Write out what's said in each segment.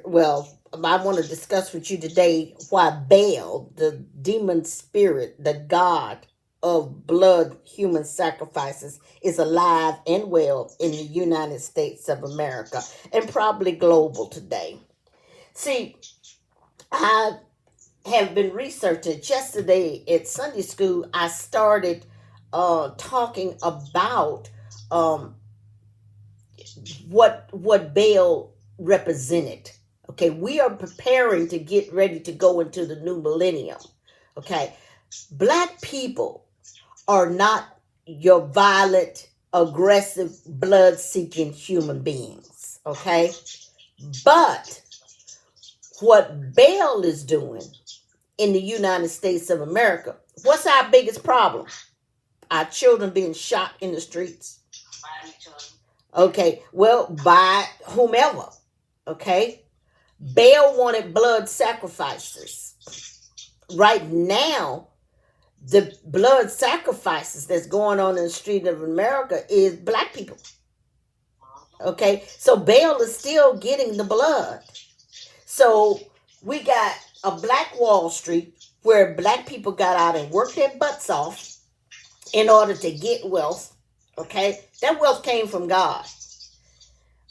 I want to discuss with you today why Baal, the demon spirit, the god of blood human sacrifices, is alive and well in the United States of America and probably global today. See, I have been researching. Yesterday at Sunday school, I started talking about um, what Baal represented. Okay, we are preparing to get ready to go into the new millennium. Okay, black people are not your violent, aggressive, blood-seeking human beings. Okay, but what Baal is doing in the United States of America, what's our biggest problem? Our children being shot in the streets. Okay, well, by whomever. Okay, Baal wanted blood sacrifices. Right now, the blood sacrifices that's going on in the street of America is black people. Okay, so Baal is still getting the blood. So we got a black Wall Street where black people got out and worked their butts off in order to get wealth. Okay, that wealth came from God.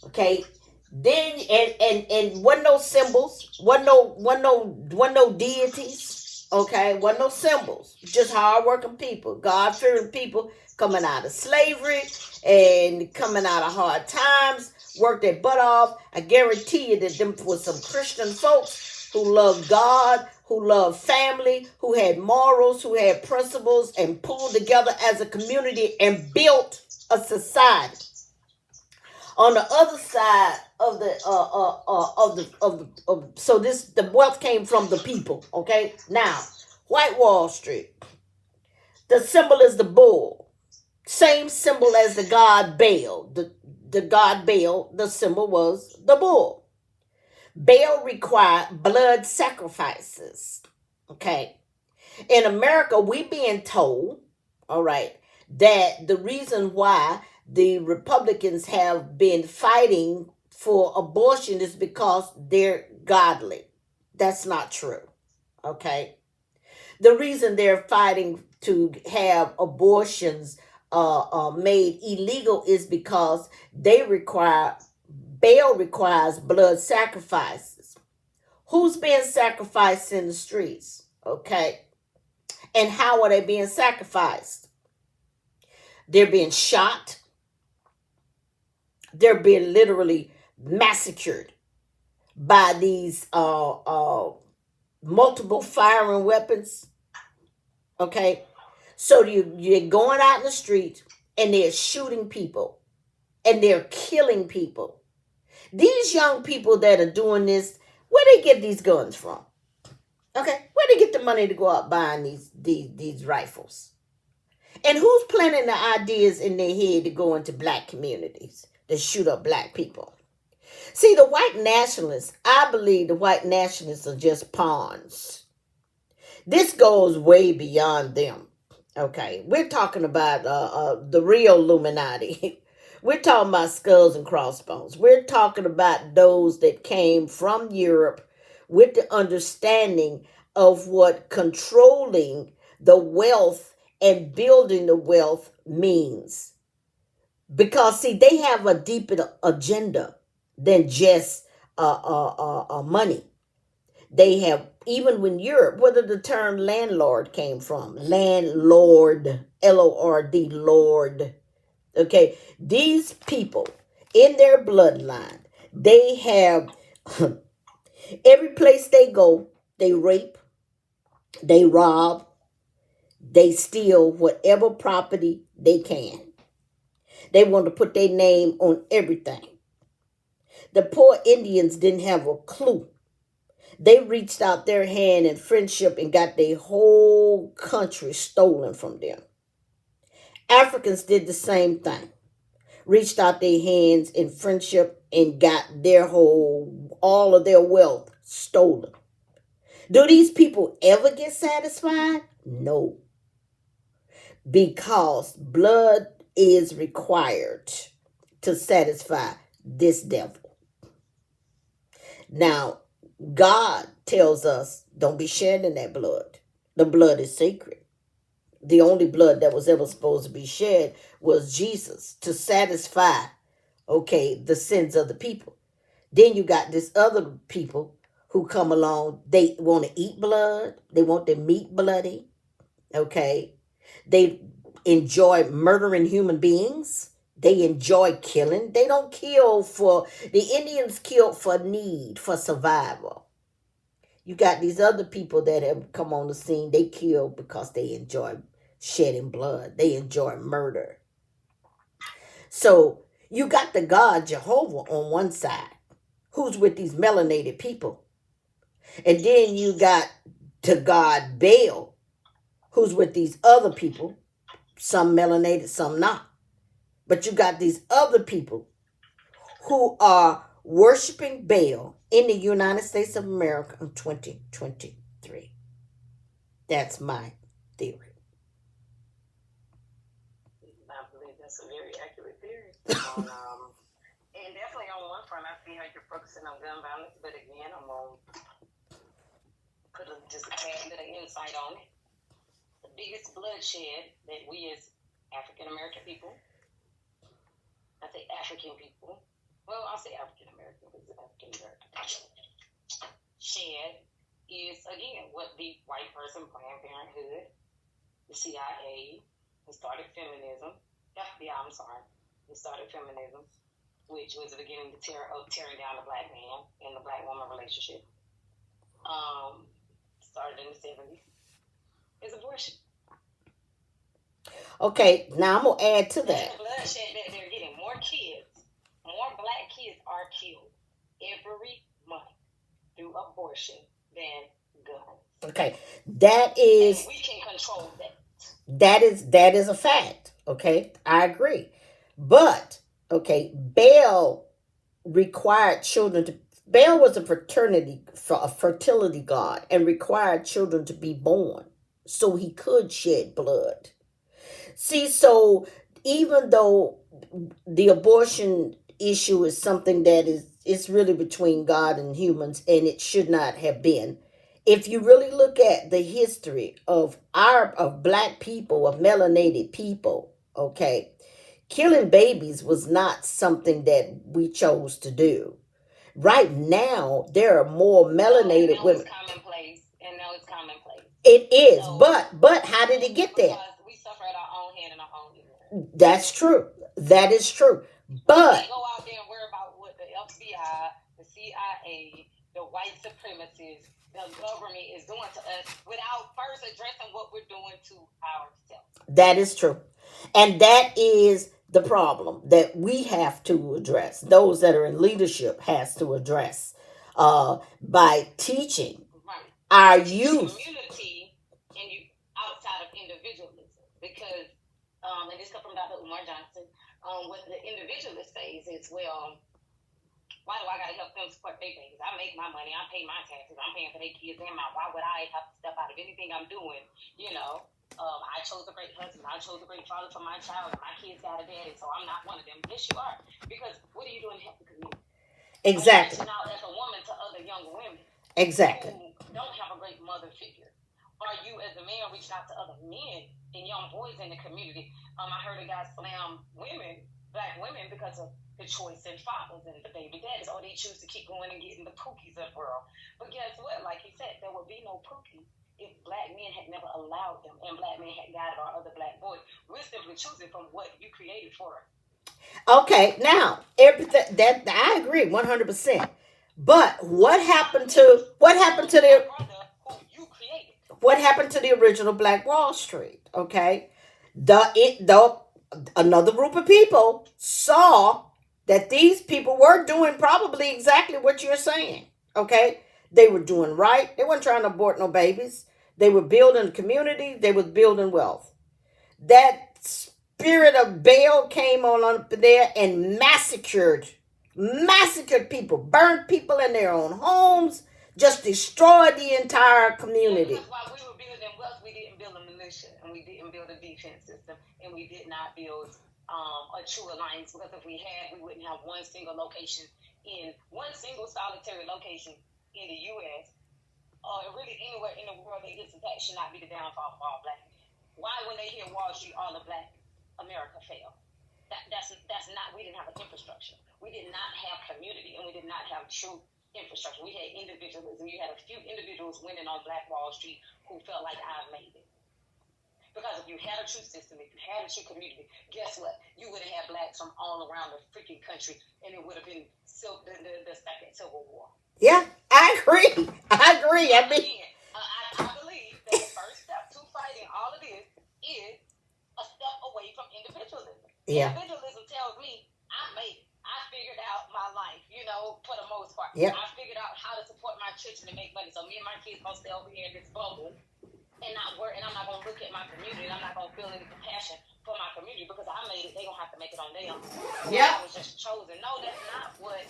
Okay, then and wasn't no symbols, wasn't no deities. Okay, wasn't no symbols, just hardworking people, God fearing people coming out of slavery and coming out of hard times, worked their butt off. I guarantee you that them was some Christian folks who loved God, who loved family, who had morals, who had principles, and pulled together as a community and built a society. On the other side of the wealth came from the people. Okay, now White Wall Street, the symbol is the bull, same symbol as the god Baal. The god Baal, the symbol was the bull. Baal required blood sacrifices. Okay, in America, we being told, all right, that the reason why the Republicans have been fighting for abortion is because they're godly. That's not true. Okay. The reason they're fighting to have abortions made illegal is because Baal requires blood sacrifices. Who's being sacrificed in the streets? Okay. And how are they being sacrificed? They're being shot. They're being literally massacred by these multiple firing weapons. Okay, so you're going out in the street and they're shooting people and they're killing people. These young people that are doing this, where they get these guns from? Okay, where they get the money to go out buying these rifles? And who's planting the ideas in their head to go into black communities to shoot up black people? See, the white nationalists, I believe the white nationalists are just pawns. This goes way beyond them. Okay, we're talking about the real Illuminati. We're talking about skulls and crossbones. We're talking about those that came from Europe with the understanding of what controlling the wealth and building the wealth means. Because, see, they have a deeper agenda than just money. They have, even when Europe, where the term landlord came from, landlord, Lord, Lord. Okay, these people in their bloodline, they have, every place they go, they rape, they rob, they steal whatever property they can. They want to put their name on everything. The poor Indians didn't have a clue. They reached out their hand in friendship and got their whole country stolen from them. Africans did the same thing. Reached out their hands in friendship and got all of their wealth stolen. Do these people ever get satisfied? No. Because blood is required to satisfy this devil. Now, God tells us don't be shedding that blood. The blood is sacred. The only blood that was ever supposed to be shed was Jesus to satisfy, okay, the sins of the people. Then you got this other people who come along. They want to eat blood. They want their meat bloody. Okay. They enjoy murdering human beings. They enjoy killing. They don't kill for, the Indians killed for need, for survival. You got these other people that have come on the scene. They kill because they enjoy shedding blood. They enjoy murder. So you got the God Jehovah on one side, who's with these melanated people. And then you got the God Baal, who's with these other people, some melanated, some not. But you got these other people who are worshiping Baal in the United States of America in 2023. That's my theory. I believe that's a very accurate theory. And definitely on one front, I see how you're focusing on gun violence, but again, I'm going to put just a tad bit of insight on it. The biggest bloodshed that we as African American people, I say African people, well, I'll say African American because African American shed is, again, what the white person, Planned Parenthood, the CIA, who started feminism, FBI, I'm sorry, who started feminism, which was the beginning of tearing down the black man and the black woman relationship. Started in the 70s. Is abortion. Okay, now I'm going to add to that. The bloodshed that they're getting. More kids, more black kids are killed every month through abortion than guns. Okay, that is... And we can control that. That is a fact. Okay, I agree. But, okay, Baal required children to... Baal was a fertility god and required children to be born so he could shed blood. See, so even though the abortion issue is something that is, it's really between God and humans, and it should not have been. If you really look at the history of black people, of melanated people, okay, killing babies was not something that we chose to do. Right now, there are more melanated women. It's commonplace, and now it's commonplace. It is, so, but how did it get there? We suffer at our own hand and our own ignorance. That's true. That is true. But we go out there and worry about what the FBI, the CIA, the white supremacists, the government is doing to us without first addressing what we're doing to ourselves. That is true. And that is the problem that we have to address. Those that are in leadership has to address by teaching our youth. Community and you outside of individualism. Because, and this comes from Dr. Umar Johnson, what the individualist says is, well, why do I got to help them support their babies? I make my money. I pay my taxes. I'm paying for their kids and mine. Why would I have to step out of anything I'm doing? You know, I chose a great husband. I chose a great father for my child. And my kids got a daddy, so I'm not one of them. Yes, you are. Because what are you doing to help the community? Exactly. Reaching out as a woman to other young women. Exactly. Who don't have a great mother figure. Are you as a man reaching out to other men and young boys in the community? I heard a guy slam women, black women, because of the choice in fathers and the baby daddies, or they choose to keep going and getting the pookies of the world. But guess what? Like he said, there would be no pookies if black men had never allowed them and black men had guided our other black boys. We're simply choosing from what you created for us. Okay, now everything that I agree 100%. But what happened to the original Black Wall Street? Okay, another group of people saw that these people were doing probably exactly what you're saying. Okay, they were doing right. They weren't trying to abort no babies. They were building a community. They were building wealth. That spirit of Baal came on up there and massacred people, burned people in their own homes, just destroyed the entire community. Because while we were building wealth, we didn't build a militia, and we didn't build a defense system, and we did not build a true alliance. Because if we had, we wouldn't have one single location in one single solitary location in the U.S. or really anywhere in the world that gets attacked should not be the downfall of all black men. Why, when they hear Wall Street, all of black America fell? That's not. We didn't have an infrastructure. We did not have community, and we did not have true infrastructure. We had individualism. You had a few individuals winning on Black Wall Street who felt like I've made it. Because if you had a true system, if you had a true community, guess what? You would have had blacks from all around the freaking country, and it would have been the second Civil War. Yeah, I agree. I agree. I believe that the first step to fighting all of this is a step away from individualism. Yeah. Individualism tells me I made it. I figured out my life, for the most part. Yep. I figured out how to support my children and make money. So me and my kids gonna stay over here in this bubble and not work, and I'm not gonna look at my community, and I'm not gonna feel any compassion for my community because I made it. They gonna have to make it on their own. Yeah. I was just chosen. No, that's not what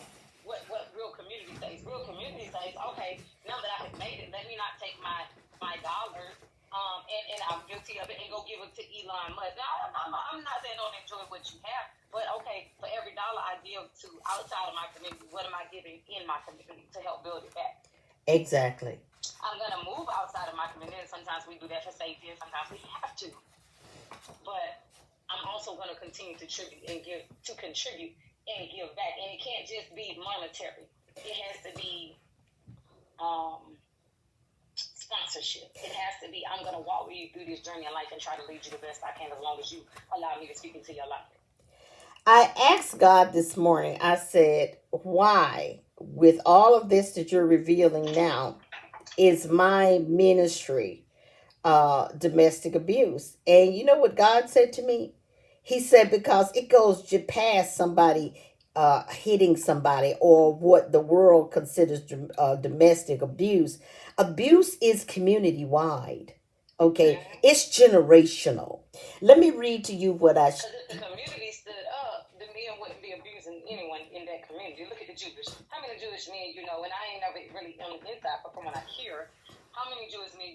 real community says. Real community says, okay, now that I have made it, let me not take my dollars. And I'm guilty of it, and go give it to Elon Musk. Now, I'm not saying don't enjoy what you have, but okay, for every dollar I give to outside of my community, what am I giving in my community to help build it back? Exactly. I'm gonna move outside of my community. Sometimes we do that for safety, and sometimes we have to. But I'm also gonna continue to contribute and give back, and it can't just be monetary. It has to be sponsorship. It has to be, I'm going to walk with you through this journey in life and try to lead you the best I can as long as you allow me to speak into your life. I asked God this morning, I said, why, with all of this that you're revealing now, is my ministry domestic abuse? And you know what God said to me? He said, because it goes past somebody hitting somebody or what the world considers domestic abuse. Abuse is community wide. Okay, Mm-hmm. It's generational. Let me read to you what I. Because if the community stood up, the men wouldn't be abusing anyone in that community. Look at the Jewish. How many Jewish men and I ain't never really on the inside, but from what I hear, how many Jewish men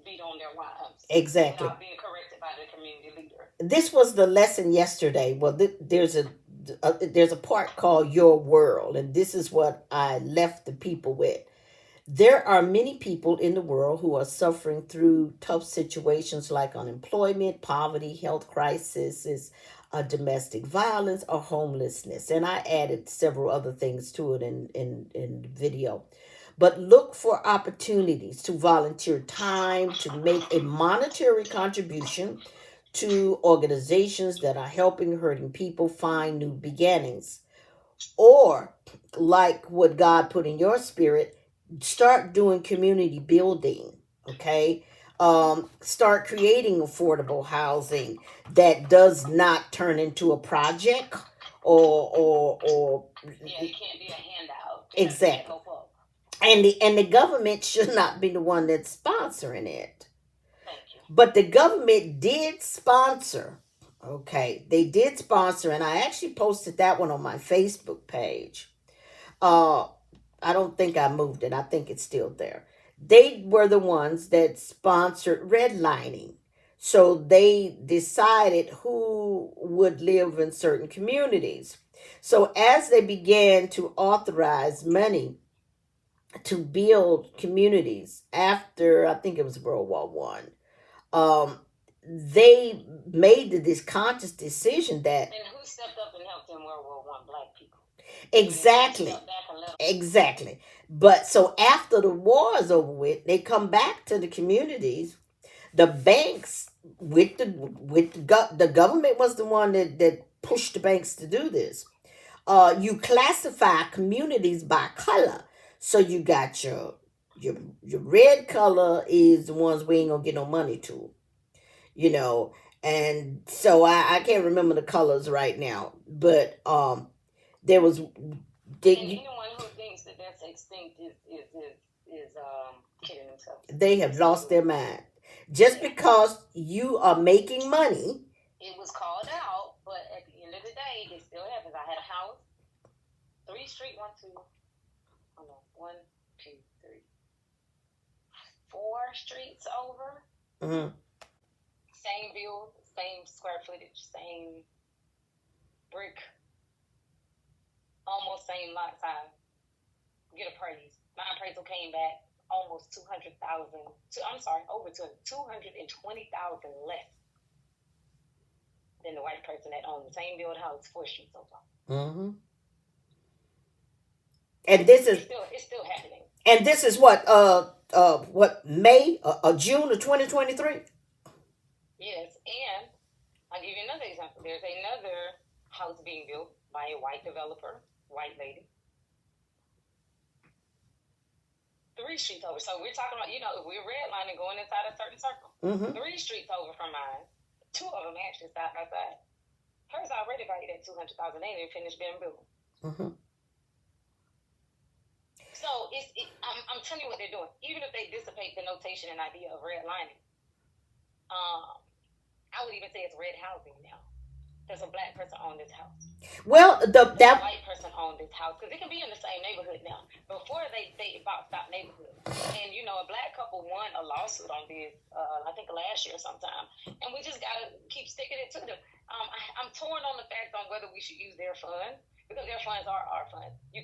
beat on their wives? Exactly. Without being corrected by the community leader. This was the lesson yesterday. Well, there's a part called Your World, and this is what I left the people with. There are many people in the world who are suffering through tough situations like unemployment, poverty, health crises, domestic violence, or homelessness. And I added several other things to it in the video. But look for opportunities to volunteer time, to make a monetary contribution to organizations that are helping hurting people find new beginnings. Or, like what God put in your spirit, start doing community building. Okay. Start creating affordable housing that does not turn into a project or yeah, you can't be a handout. Exactly. And the government should not be the one that's sponsoring it. Thank you. But the government did sponsor. Okay, they did sponsor, and I actually posted that one on my Facebook page. I don't think I moved it. I think it's still there. They were the ones that sponsored redlining. So they decided who would live in certain communities. So as they began to authorize money to build communities after, I think it was World War One, they made this conscious decision that. And who stepped up and helped in World War One? Black people. Exactly. Exactly. But so after the war is over with, they come back to the communities. The banks the government was the one that pushed the banks to do this. You classify communities by color. So you got your red color is the ones we ain't gonna get no money to. And so I can't remember the colors right now, but there was. Anyone who thinks that that's extinct is kidding themselves. They have lost their mind. Just because you are making money. It was called out, but at the end of the day, it still happens. I had a house, 3 street, 4 streets over. Mm-hmm. Same view, same square footage, same brick almost same lot size, get appraised. My appraisal came back almost 200,000. I'm sorry, over 220,000 less than the white person that owned the same build house 4 streets over. Mm-hmm. And this is it's still happening. And this is what May June of 2023. Yes, and I'll give you another example. There's another house being built by a white developer, white lady. 3 streets over. So we're talking about, if we're redlining going inside a certain circle. Mm-hmm. 3 streets over from mine. 2 of them actually side by side. Hers already valued at 200,000. They didn't finish being built. Mm-hmm. So I'm telling you what they're doing. Even if they dissipate the notation and idea of redlining, I would even say it's red housing now. There's a black person on this house. Well, that white person on this house, because it can be in the same neighborhood now. Before they boxed out neighborhood, and a black couple won a lawsuit on this. I think last year sometime, and we just gotta keep sticking it to them. I'm torn on the fact on whether we should use their funds, because their funds are our funds. We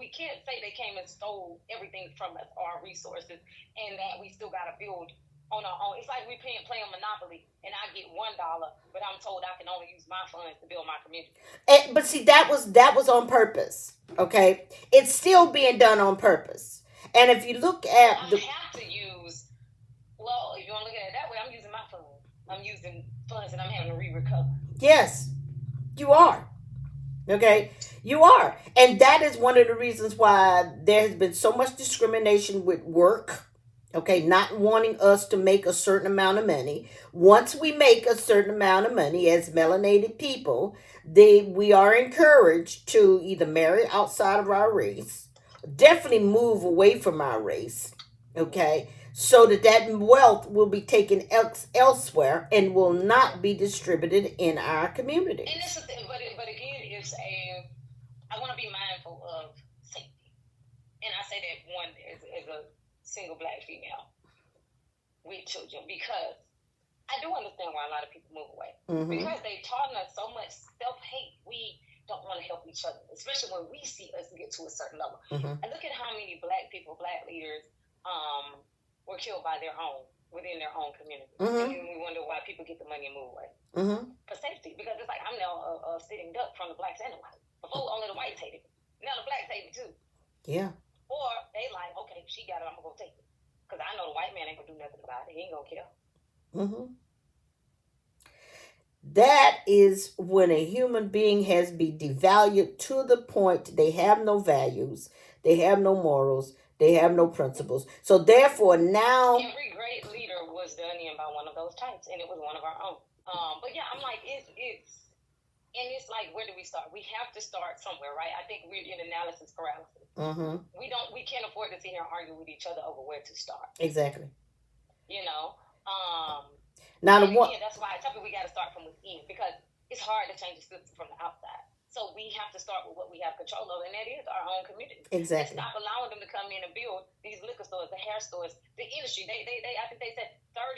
can't say they came and stole everything from us, our resources, and that we still gotta build on our own. It's like we playing Monopoly, and I get $1, but I'm told I can only use my funds to build my community. But see, that was on purpose. Okay, it's still being done on purpose. And if you look at I have to use. Well, if you want to look at it that way, I'm using my funds. I'm using funds that I'm having to recover. Yes, you are. Okay, you are, and that is one of the reasons why there has been so much discrimination with work. Okay, not wanting us to make a certain amount of money. Once we make a certain amount of money as melanated people, we are encouraged to either marry outside of our race, definitely move away from our race, okay, so that wealth will be taken elsewhere and will not be distributed in our community. And this is, but again, I want to be mindful of safety, and I say that one as a single black female with children, because I do understand why a lot of people move away. Mm-hmm. Because they've taught us so much self-hate. We don't want to help each other, especially when we see us get to a certain level. Mm-hmm. And look at how many black people, black leaders, were killed by within their own community. Mm-hmm. And we wonder why people get the money and move away. Mm-hmm. For safety, because it's like I'm now a sitting duck from the blacks and the whites. Before only the whites hated me. Now the blacks hate me too. Yeah. Or they like, okay, she got it, I'm gonna go take it. Because I know the white man ain't gonna do nothing about it. He ain't gonna care. Mm-hmm. That is when a human being has been devalued to the point they have no values, they have no morals, they have no principles. So therefore now every great leader was done in by one of those types, and it was one of our own. But yeah, I'm like, it's like, where do we start? We have to start somewhere, right? I think we're in analysis paralysis. Mm-hmm. We can't afford to sit here and argue with each other over where to start. Exactly. Now that's why I tell you we got to start from within, because it's hard to change the system from the outside. So we have to start with what we have control of, and that is our own community. Exactly. And stop allowing them to come in and build these liquor stores, the hair stores, the industry. They I think they said $30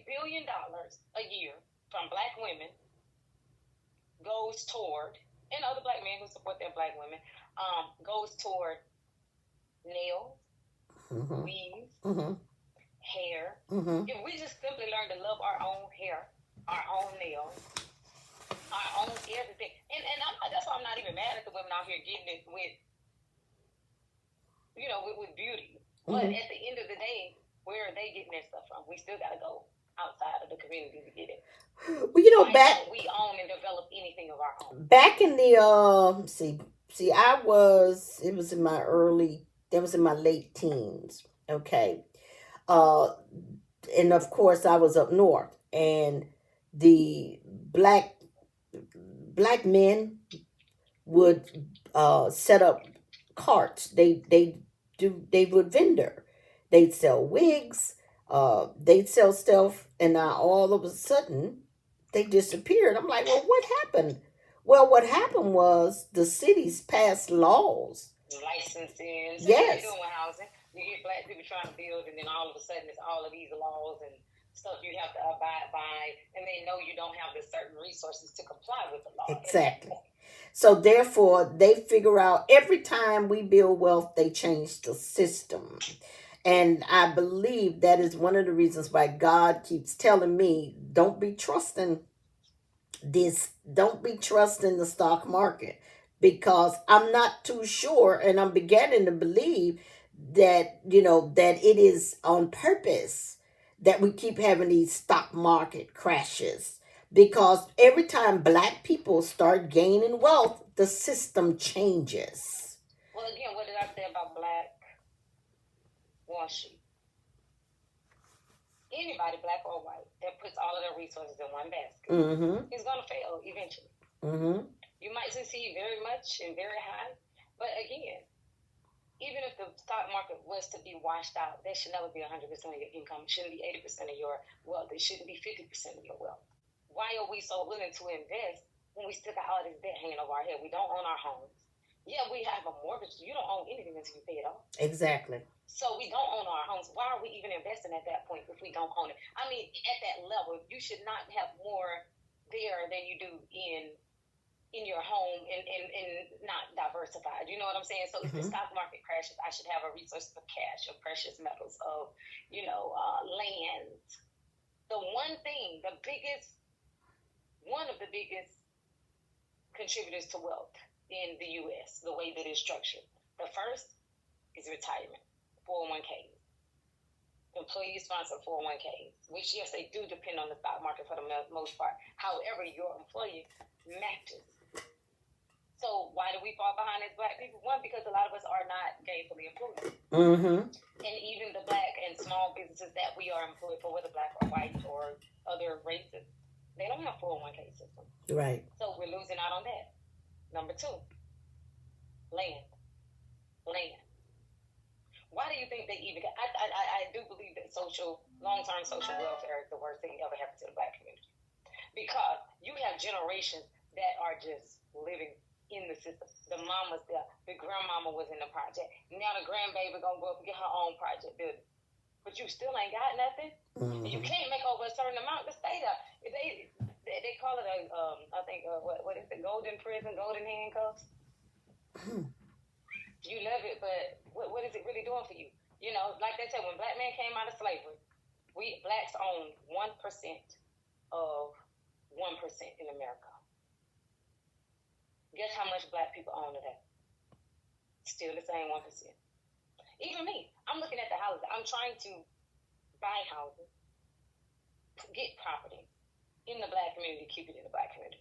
billion a year from black women goes toward, and other black men who support their black women, goes toward nails, mm-hmm. weaves, mm-hmm. hair. Mm-hmm. If we just simply learn to love our own hair, our own nails, our own everything, and that's why I'm not even mad at the women out here getting it with beauty. Mm-hmm. But at the end of the day, where are they getting their stuff from? We still gotta go outside of the community to get it. Well, we own and develop anything of our own. Back in the it was in my late teens. Okay. And of course I was up north, and the black men would set up carts. They would vendor. They'd sell wigs, they'd sell stuff, and now all of a sudden they disappeared. I'm like, well, what happened? Well, what happened was the cities passed laws. Licenses. Yes. Housing. You get black people trying to build, and then all of a sudden it's all of these laws and stuff you have to abide by, and they know you don't have the certain resources to comply with the law. Exactly. So therefore, they figure out every time we build wealth, they change the system. And I believe that is one of the reasons why God keeps telling me, don't be trusting the stock market, because I'm not too sure, and I'm beginning to believe that that it is on purpose that we keep having these stock market crashes, because every time black people start gaining wealth, the system changes. Well, again, what did I say about Black Wall Street? Anybody, black or white, that puts all of their resources in one basket is going to fail eventually. You might succeed very much and very high, but again, even if the stock market was to be washed out, that should never be 100% of your income. It shouldn't be 80% of your wealth. It shouldn't be 50% of your wealth. Why are we so willing to invest when we still got all this debt hanging over our head? We don't own our homes. Yeah, we have a mortgage. You don't own anything until you pay it off. Exactly. So we don't own our homes. Why are we even investing at that point if we don't own it? I mean, at that level, you should not have more there than you do in your home and not diversified. You know what I'm saying? So if the stock market crashes, I should have a resource of cash, of precious metals, of land. The one thing, one of the biggest contributors to wealth in the U.S., the way that it's structured, the first is retirement, 401ks. Employee sponsored 401ks, which, yes, they do depend on the stock market for the most part. However, your employer matches. So why do we fall behind as black people? One, because a lot of us are not gainfully employed. And even the black and small businesses that we are employed for, whether black or white or other races, they don't have 401k system. Right. So we're losing out on that. Number two, land. Why do you think they even got? I do believe that long-term social welfare is the worst thing ever happened to the black community, because you have generations that are just living in the system. The mama's there, the grandmama was in the project. Now the grandbaby gonna go up and get her own project building, but you still ain't got nothing. You can't make over a certain amount to stay there. They call it I think what is it? Golden prison, golden handcuffs. You love it, but what is it really doing for you? Like they said, when black men came out of slavery, we blacks owned 1% of 1% in America. Guess how much black people own today? Still the same 1%. Even me, I'm looking at the houses. I'm trying to buy houses, get property in the black community, keep it in the black community.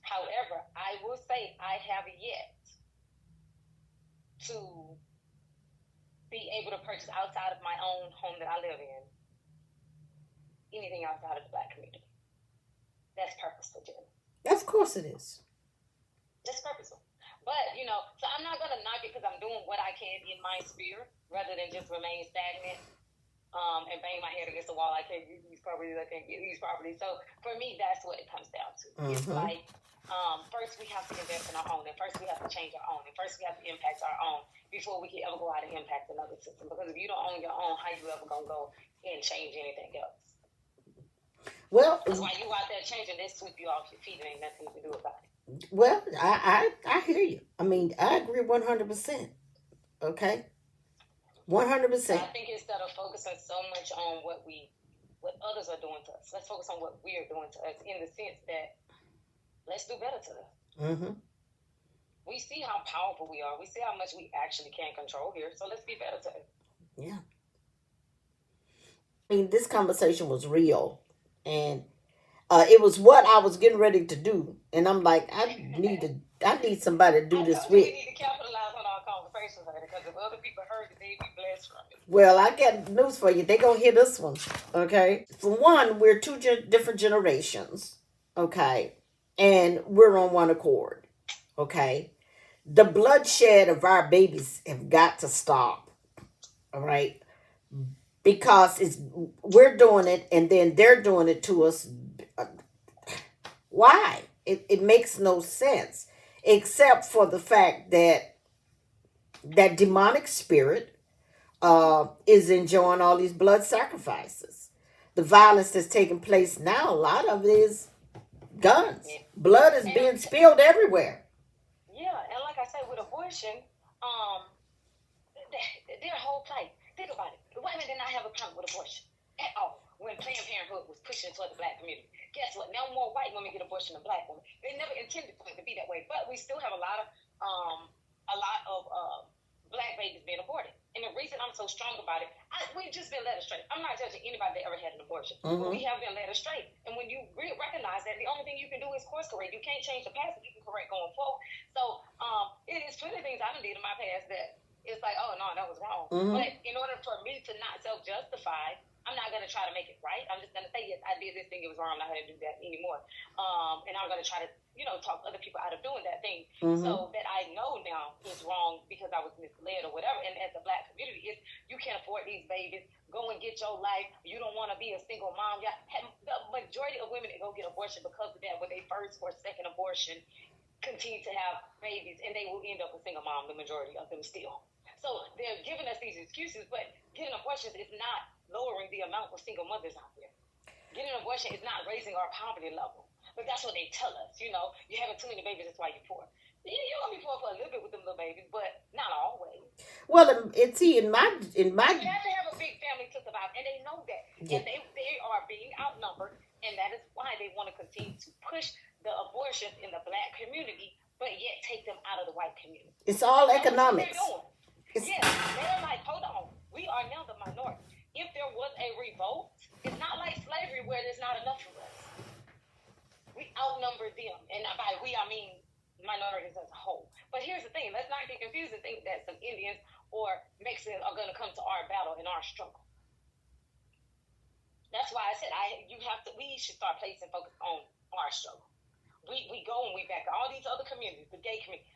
However, I will say I have yet to be able to purchase outside of my own home that I live in anything outside of the black community. That's purposeful, Jen. Of course it is. That's purposeful. But, so I'm not going to knock it because I'm doing what I can in my sphere rather than just remain stagnant and bang my head against the wall. I can't get these properties. I can't get these properties. So for me, that's what it comes down to. It's like, first we have to invest in our own, and first we have to change our own, and first we have to impact our own before we can ever go out and impact another system. Because if you don't own your own, how you ever going to go and change anything else? Well, that's why you out there changing, they sweep you off your feet and ain't nothing you can do about it. Well, I hear you. I mean, I agree 100%. Okay? 100%. So I think instead of focusing so much on what others are doing to us, let's focus on what we are doing to us, in the sense that let's do better to us. We see how powerful we are. We see how much we actually can control here. So let's be better to us. Yeah. I mean, this conversation was real, and it was what I was getting ready to do, and I'm like, I need somebody to do this with. We need to capitalize on our conversations, because if other people heard it, they'd be blessed from it. Well, I got news for you. They gonna hear this one, okay? For one, we're two different generations, okay, and we're on one accord, okay. The bloodshed of our babies have got to stop, all right, because we're doing it, and then they're doing it to us. Why? It makes no sense, except for the fact that demonic spirit is enjoying all these blood sacrifices. the violence that's taking place now, a lot of it is guns. Yeah. Blood is being spilled everywhere. Yeah, and like I said, with abortion, their whole plight. Think about it. The white men did not have a problem with abortion at all when Planned Parenthood was pushing toward the black community. Guess what? Now more white women get abortion than black women. They never intended for it to be that way, but we still have a lot of black babies being aborted. And the reason I'm so strong about it, we've just been led astray. I'm not judging anybody that ever had an abortion, but we have been led astray. And when you recognize that, the only thing you can do is course correct. You can't change the past, but you can correct going forward. So it is plenty of things I done did in my past that it's like, oh no, that was wrong. But in order for me to not self-justify, I'm not gonna try to make it right. I'm just gonna say, yes, I did this thing, it was wrong, I'm not gonna do that anymore. And I'm gonna try to, talk other people out of doing that thing. So that I know now is wrong because I was misled or whatever. And as a black community, it's you can't afford these babies. Go and get your life. You don't want to be a single mom. Yeah, the majority of women that go get abortion because of that, when they first or second abortion, continue to have babies, and they will end up a single mom. The majority of them still. So they're giving us these excuses, but getting abortions is not lowering the amount of single mothers out there. Getting an abortion is not raising our poverty level. But that's what they tell us, you're having too many babies, that's why you're poor. You're going to be poor for a little bit with them little babies, but not always. Well, it's in my you have to have a big family to survive, and they know that. Yeah. And they are being outnumbered, and that is why they want to continue to push the abortions in the black community, but yet take them out of the white community. It's all economics. Yeah, they're like, hold on, we are now the minority. If there was a revolt, it's not like slavery where there's not enough of us. We outnumber them, and by we I mean minorities as a whole. But here's the thing: let's not get confused and think that some Indians or Mexicans are going to come to our battle in our struggle. That's why I said we should start placing focus on our struggle. We go and we back all these other communities, the gay community.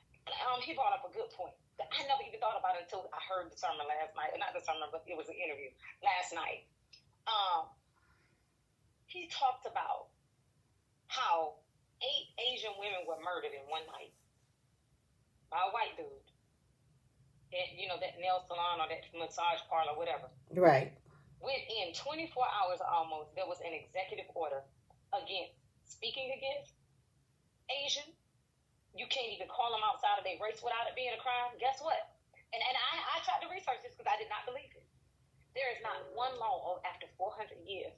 He brought up a good point that I never even thought about it until I heard the sermon last night. Not the sermon, but it was an interview last night. He talked about how 8 Asian women were murdered in one night by a white dude. At, that nail salon or that massage parlor, whatever. Right. Within 24 hours almost, there was an executive order speaking against Asian. You can't even call them outside of their race without it being a crime. Guess what? And I tried to research this because I did not believe it. There is not one law after 400 years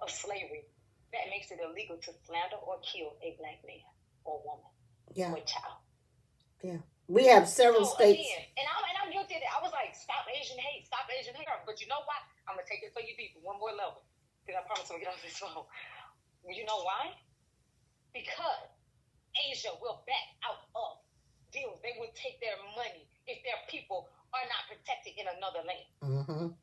of slavery that makes it illegal to slander or kill a black man or woman or child. Yeah. We have several states. Again, and I'm guilty of it. I was like, stop Asian hate, stop Asian hate. But you know what? I'm going to take it for you deeper, one more level. Because I promise I'm going to get off this phone. You know why? Because Asia will back out of deals. They will take their money if their people are not protected in another land. Mm-hmm.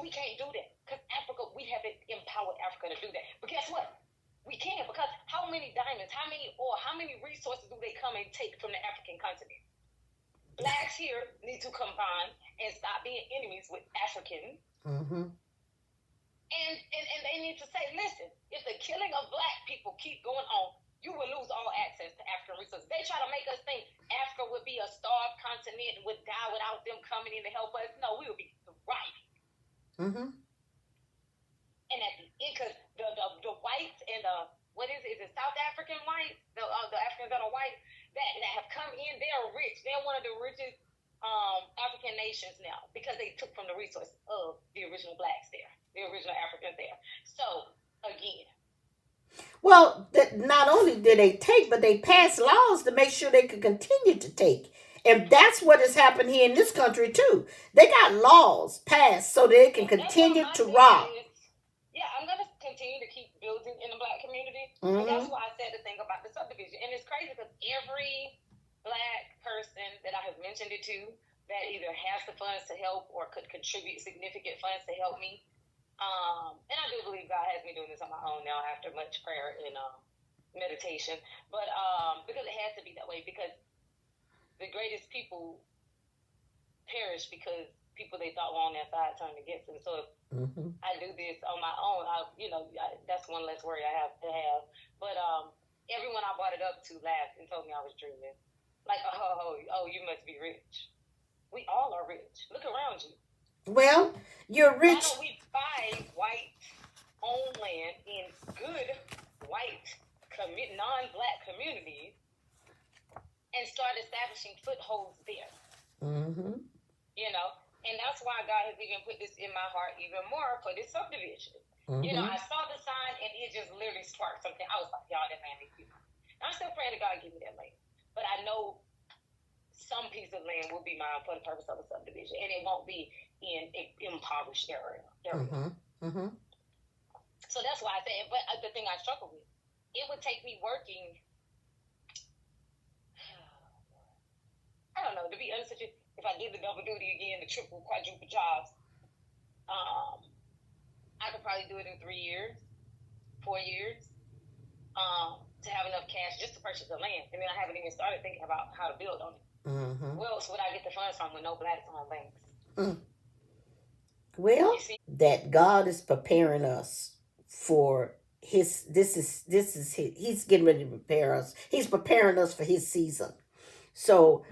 We can't do that. Because Africa, we haven't empowered Africa to do that. But guess what? We can, because how many diamonds, how many resources do they come and take from the African continent? Blacks here need to combine and stop being enemies with Africans. Mm-hmm. And they need to say, listen, if the killing of black people keep going on, you will lose all access to African resources. They try to make us think Africa would be a starved continent and would die without them coming in to help us. No, we would be thriving. Mm-hmm. And at the end, because the whites and what is it? Is it South African whites? The Africans that are white that have come in, they are rich. They're one of the richest African nations now because they took from the resources of the original blacks there, the original Africans there. So again. Well, not only did they take, but they passed laws to make sure they could continue to take. And that's what has happened here in this country too. They got laws passed so they can continue to rob. Yeah, I'm going to continue to keep building in the black community. Mm-hmm. And that's why I said the thing about the subdivision. And it's crazy because every black person that I have mentioned it to that either has the funds to help or could contribute significant funds to help me. And I do believe God has me doing this on my own now after much prayer and meditation. But because it has to be that way, because the greatest people perish because people they thought were on their side turned against them. So if I do this on my own, that's one less worry I have to have. But everyone I brought it up to laughed and told me I was dreaming. Like, oh, you must be rich. We all are rich. Look around you. Well, you're rich. Why don't we buy white own land in good white, non-black communities and start establishing footholds there. Mm-hmm. You know, and that's why God has even put this in my heart even more for this subdivision. Mm-hmm. You know, I saw the sign and it just literally sparked something. I was like, y'all, that land is beautiful. I'm still praying to God give me that land, but I know some piece of land will be mine for the purpose of a subdivision, and it won't be in an impoverished area. Mm-hmm. Mm-hmm. So that's why I said, but the thing I struggle with, it would take me working, I don't know, to be honest with you, if I did the double duty again, the triple, quadruple jobs, I could probably do it in 3 years, 4 years, to have enough cash just to purchase the land. And then I haven't even started thinking about how to build on it. Mm-hmm. Where else would I get the funds from with no Blackstone banks? Mm. Well, that God is preparing us for his he's getting ready to prepare us. He's preparing us for his season. So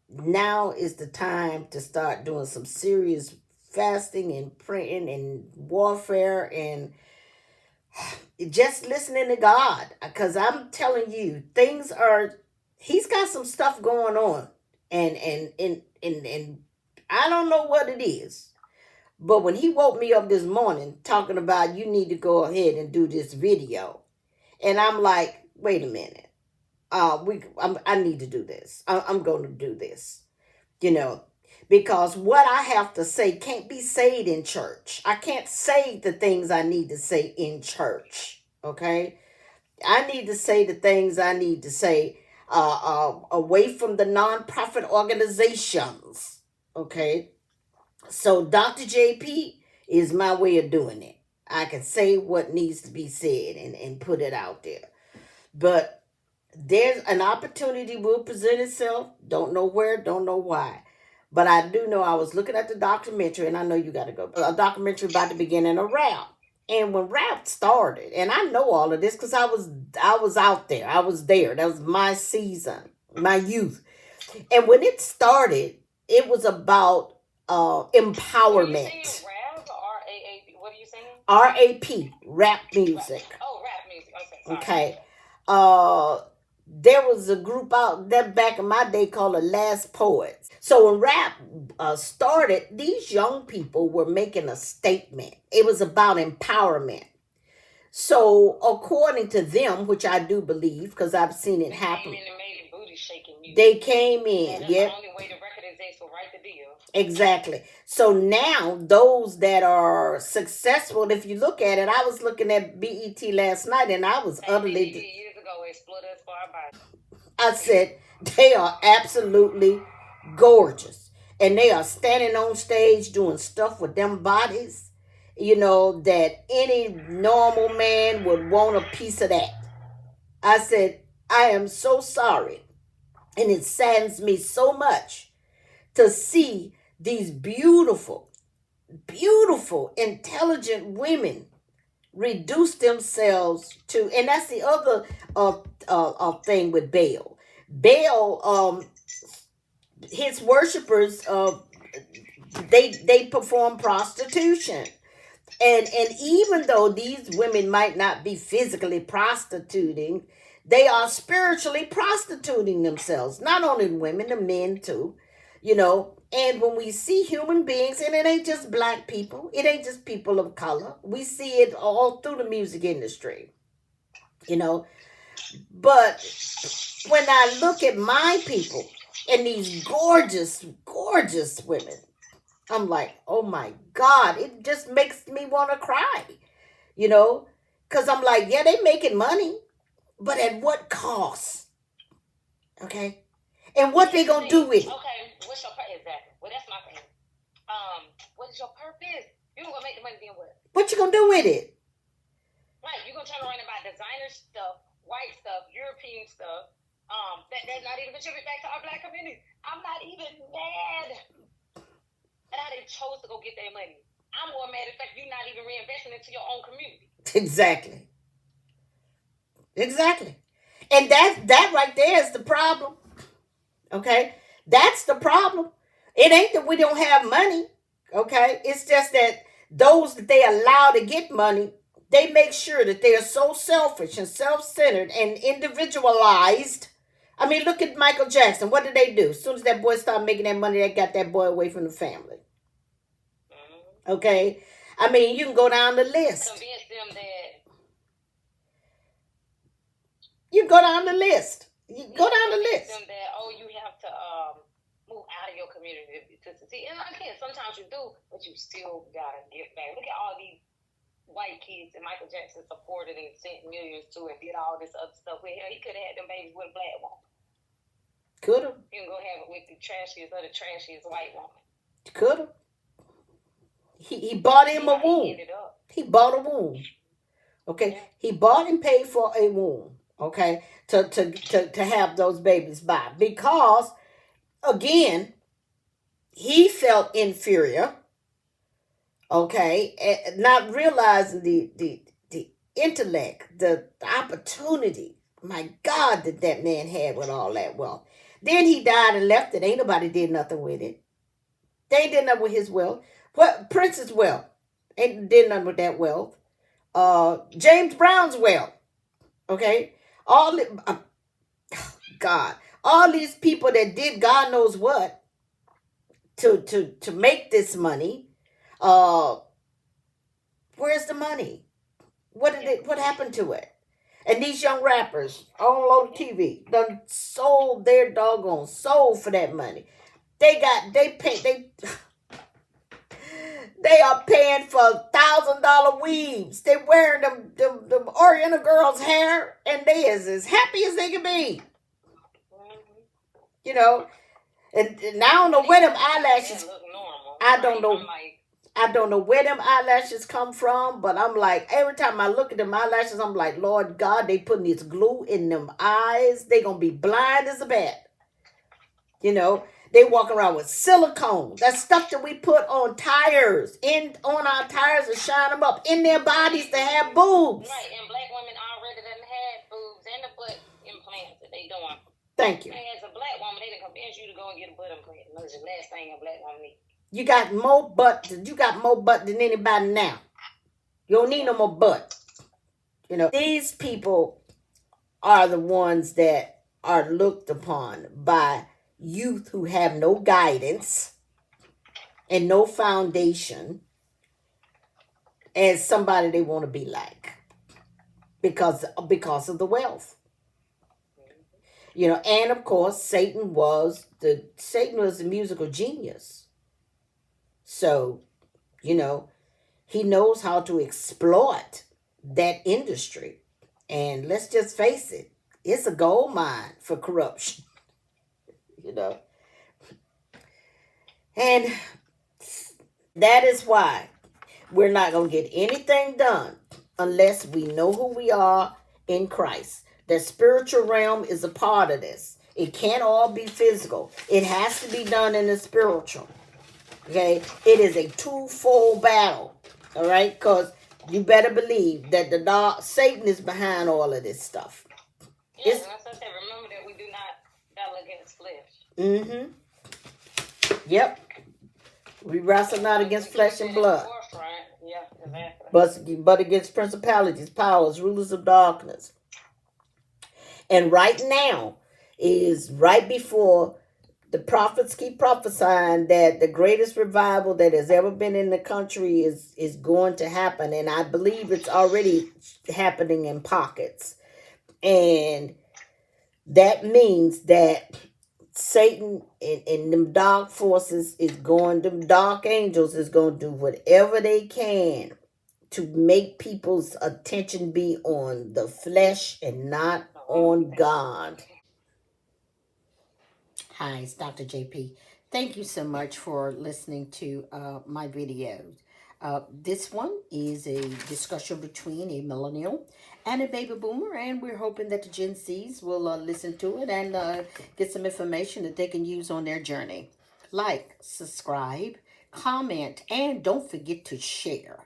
now is the time to start doing some serious fasting and praying and warfare and just listening to God, because I'm telling you, things are, he's got some stuff going on, and I don't know what it is. But when he woke me up this morning talking about you need to go ahead and do this video, and I'm like, wait a minute, I need to do this. I'm going to do this, you know, because what I have to say can't be said in church. I can't say the things I need to say in church. Okay, I need to say the things I need to say away from the nonprofit organizations. Okay, so Dr. J.P. is my way of doing it. I can say what needs to be said and put it out there. But there's an opportunity will present itself. Don't know where, don't know why. But I do know I was looking at the documentary, and I know you got to go. A documentary about the beginning of rap. And when rap started, and I know all of this because I was out there. I was there. That was my season, my youth. And when it started, it was about empowerment. Are you saying rap or R-A-A-P? What are you saying? R-A-P, rap music. Rap. Oh, rap music. Okay. Okay. There was a group out there back in my day called the Last Poets. So when rap started, these young people were making a statement. It was about empowerment. So according to them, which I do believe, because I've seen it happen. They came in. That's the only way the record is to write the deal. Exactly. So now those that are successful, if you look at it, I was looking at BET last night and I was utterly years ago it split us far by. I said they are absolutely gorgeous. And they are standing on stage doing stuff with them bodies, you know, that any normal man would want a piece of that. I said, I am so sorry. And it saddens me so much to see these beautiful, beautiful, intelligent women reduce themselves to, and that's the other thing with Baal. Baal, his worshippers, they perform prostitution. And even though these women might not be physically prostituting, they are spiritually prostituting themselves. Not only the women, the men too. You know, and when we see human beings, and it ain't just black people, it ain't just people of color. We see it all through the music industry. You know, but when I look at my people and these gorgeous, gorgeous women, I'm like, oh my God, it just makes me want to cry, you know? Because I'm like, yeah, they making money, but at what cost? Okay? And what they going to do with it? Okay, what's your purpose? Exactly. Well, that's my thing. What is your purpose? You going to make the money then what? What you going to do with it? Right, you're going to turn around and buy designer stuff, white stuff, European stuff, that's not even contribute back to our black community. I'm not even mad at how they chose to go get their money. I'm more mad at the fact you're not even reinvesting into your own community. Exactly. Exactly. And that right there is the problem. Okay? That's the problem. It ain't that we don't have money. Okay? It's just that those that they allow to get money, They make sure that they are so selfish and self-centered and individualized. I mean, look at Michael Jackson. What did they do? As soon as that boy started making that money, they got that boy away from the family. Okay? I mean, you can go down the list. Convince them that. You go down the list. You go down the list. Them that, you have to move out of your community to see. And again, sometimes you do, but you still gotta get back. Look at all these white kids that Michael Jackson supported and sent millions to and did all this other stuff with him. He could have had them babies with a black woman. Could have. You can go have it with the trashiest or the trashiest white woman. Could have. He bought him a womb. He bought a womb. Okay? Yeah. He bought and paid for a womb. Okay? To have those babies by. Because, again, he felt inferior. Okay? Not realizing the intellect, the opportunity. My God, that man had with all that wealth. Then he died and left it. Ain't nobody did nothing with it. They ain't did nothing with his wealth. What Prince's wealth? Ain't did nothing with that wealth. James Brown's wealth. Okay? All these people that did God knows what to make this money. Where's the money? What happened to it? And these young rappers all on TV done sold their doggone soul for that money. They are paying for $1,000 weaves. They wearing them Oriental girls' hair, and they is as happy as they can be. You know, and I don't know where them eyelashes. I don't know where them eyelashes come from, but I'm like, every time I look at them eyelashes, I'm like, Lord God, they putting this glue in them eyes. They gonna be blind as a bat. You know, they walk around with silicone. That stuff that we put on tires, on our tires to shine them up in their bodies to have boobs. Right, and black women already done had boobs and the butt implants that they doing. Thank you. And as a black woman, they done convince you to go and get a butt implant. That's the last thing a black woman needs. You got more butt than anybody now. You don't need no more butt. You know, these people are the ones that are looked upon by youth who have no guidance and no foundation as somebody they want to be like because of the wealth. You know, and of course Satan was a musical genius. So, you know, he knows how to exploit that industry. And let's just face it, it's a gold mine for corruption. You know. And that is why we're not going to get anything done unless we know who we are in Christ. The spiritual realm is a part of this. It can't all be physical. It has to be done in the spiritual. Okay, it is a twofold battle. All right, because you better believe that Satan is behind all of this stuff. Yes, and that's what I said. Remember that we do not battle against flesh. Mm-hmm. Yep. We wrestle not against flesh and blood. Yeah, exactly. But against principalities, powers, rulers of darkness. And right now is right before. The prophets keep prophesying that the greatest revival that has ever been in the country is going to happen. And I believe it's already happening in pockets. And that means that Satan and them dark forces them dark angels is going to do whatever they can to make people's attention be on the flesh and not on God. Hi, it's Dr. J.P. Thank you so much for listening to my videos. This one is a discussion between a millennial and a baby boomer, and we're hoping that the Gen Zs will listen to it and get some information that they can use on their journey. Like, subscribe, comment, and don't forget to share.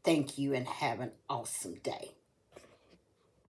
Thank you and have an awesome day.